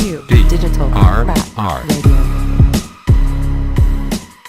to Digital D.R.R. Rap Radio.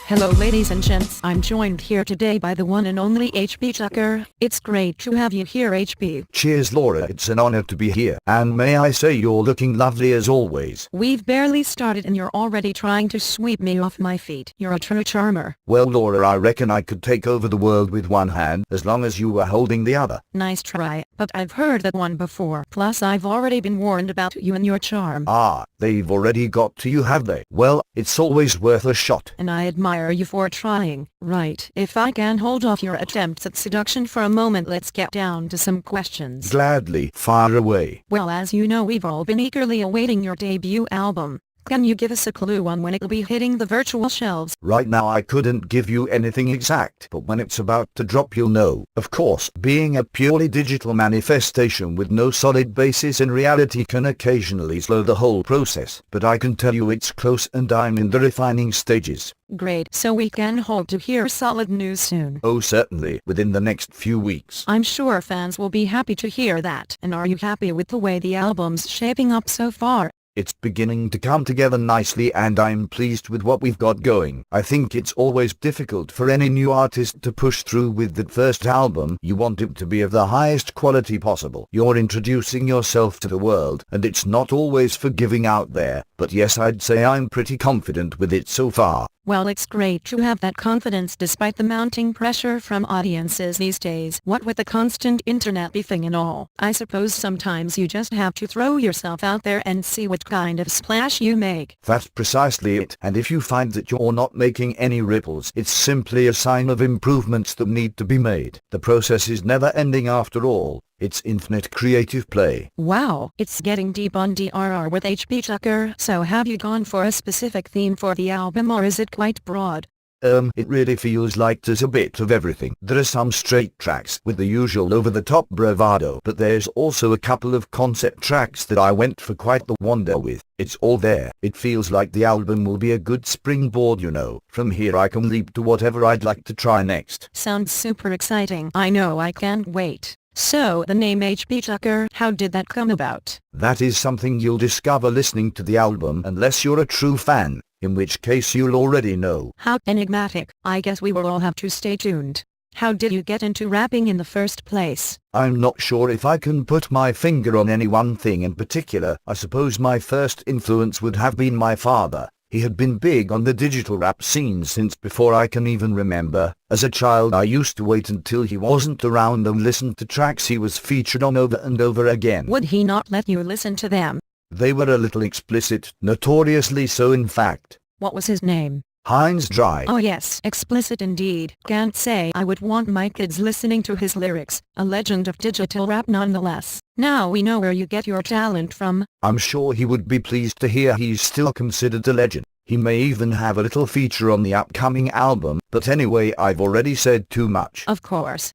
Hello ladies and gents, I'm joined here today by the one and only HB Tucker. It's great to have you here, HB. Cheers Laura, it's an honor to be here, and may I say you're looking lovely as always. We've barely started and you're already trying to sweep me off my feet. You're a true charmer. Well Laura, I reckon I could take over the world with one hand, as long as you were holding the other. Nice try, but I've heard that one before. Plus I've already been warned about you and your charm. Ah, they've already got to you, have they? Well, it's always worth a shot. And I admire you for trying. Right, if I can hold off your attempts at seduction for a moment, let's get down to some questions. Gladly, fire away. Well, as you know, we've all been eagerly awaiting your debut album. Can you give us a clue on when it'll be hitting the virtual shelves? Right now I couldn't give you anything exact, but when it's about to drop you'll know. Of course, being a purely digital manifestation with no solid basis in reality can occasionally slow the whole process, but I can tell you it's close and I'm in the refining stages. Great, so we can hope to hear solid news soon. Oh certainly, within the next few weeks. I'm sure fans will be happy to hear that. And are you happy with the way the album's shaping up so far? It's beginning to come together nicely and I'm pleased with what we've got going. I think it's always difficult for any new artist to push through with that first album. You want it to be of the highest quality possible. You're introducing yourself to the world, and it's not always forgiving out there, but yes, I'd say I'm pretty confident with it so far. Well, it's great to have that confidence despite the mounting pressure from audiences these days. What with the constant internet beefing and all, I suppose sometimes you just have to throw yourself out there and see what kind of splash you make. That's precisely it, and if you find that you're not making any ripples, it's simply a sign of improvements that need to be made. The process is never ending after all. It's infinite creative play. Wow, it's getting deep on D.R.R. with HB Tucker. So have you gone for a specific theme for the album, or is it quite broad? It really feels like there's a bit of everything. There are some straight tracks with the usual over-the-top bravado, but there's also a couple of concept tracks that I went for quite the wander with. It's all there. It feels like the album will be a good springboard, you know. From here I can leap to whatever I'd like to try next. Sounds super exciting. I know, I can't wait. So, the name HB Tucker, how did that come about? That is something you'll discover listening to the album, unless you're a true fan, in which case you'll already know. How enigmatic. I guess we will all have to stay tuned. How did you get into rapping in the first place? I'm not sure if I can put my finger on any one thing in particular. I suppose my first influence would have been my father. He had been big on the digital rap scene since before I can even remember. As a child I used to wait until he wasn't around and listen to tracks he was featured on over and over again. Would he not let you listen to them? They were a little explicit, notoriously so in fact. What was his name? Heinz Dry. Oh yes, explicit indeed. Can't say I would want my kids listening to his lyrics. A legend of digital rap nonetheless. Now we know where you get your talent from. I'm sure he would be pleased to hear he's still considered a legend. He may even have a little feature on the upcoming album, but anyway, I've already said too much. Of course.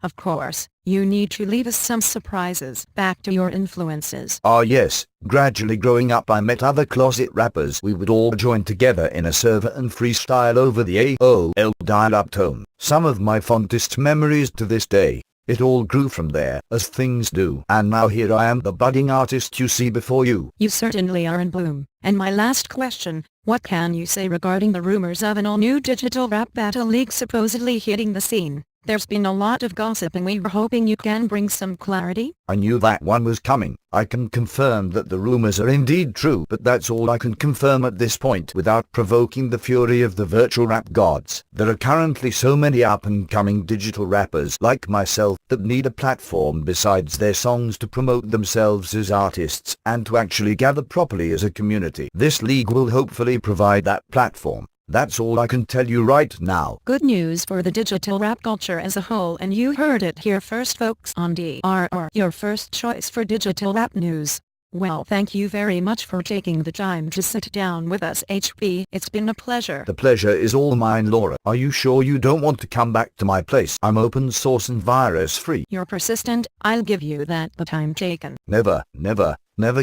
You need to leave us some surprises. Back to your influences. Ah yes, gradually growing up I met other closet rappers. We would all join together in a server and freestyle over the AOL dial-up tone. Some of my fondest memories to this day. It all grew from there, as things do. And now here I am, the budding artist you see before you. You certainly are in bloom. And my last question, what can you say regarding the rumors of an all-new digital rap battle league supposedly hitting the scene? There's been a lot of gossip and we were hoping you can bring some clarity. I knew that one was coming. I can confirm that the rumors are indeed true, but that's all I can confirm at this point without provoking the fury of the virtual rap gods. There are currently so many up-and-coming digital rappers like myself that need a platform besides their songs to promote themselves as artists and to actually gather properly as a community. This league will hopefully provide that platform. That's all I can tell you right now. Good news for the digital rap culture as a whole, and you heard it here first folks on D.R.R. Your first choice for digital rap news. Well, thank you very much for taking the time to sit down with us, HB. It's been a pleasure. The pleasure is all mine, Laura. Are you sure you don't want to come back to my place? I'm open source and virus free. You're persistent, I'll give you that, but I'm taken. Never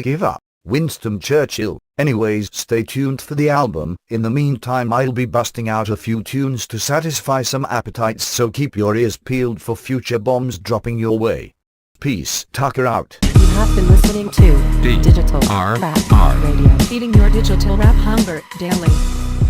give up. Winston Churchill. Anyways, stay tuned for the album. In the meantime, I'll be busting out a few tunes to satisfy some appetites, so keep your ears peeled for future bombs dropping your way. Peace. Tucker out. have been listening to D.R.R. Digital Rap Radio, feeding your digital rap hunger daily.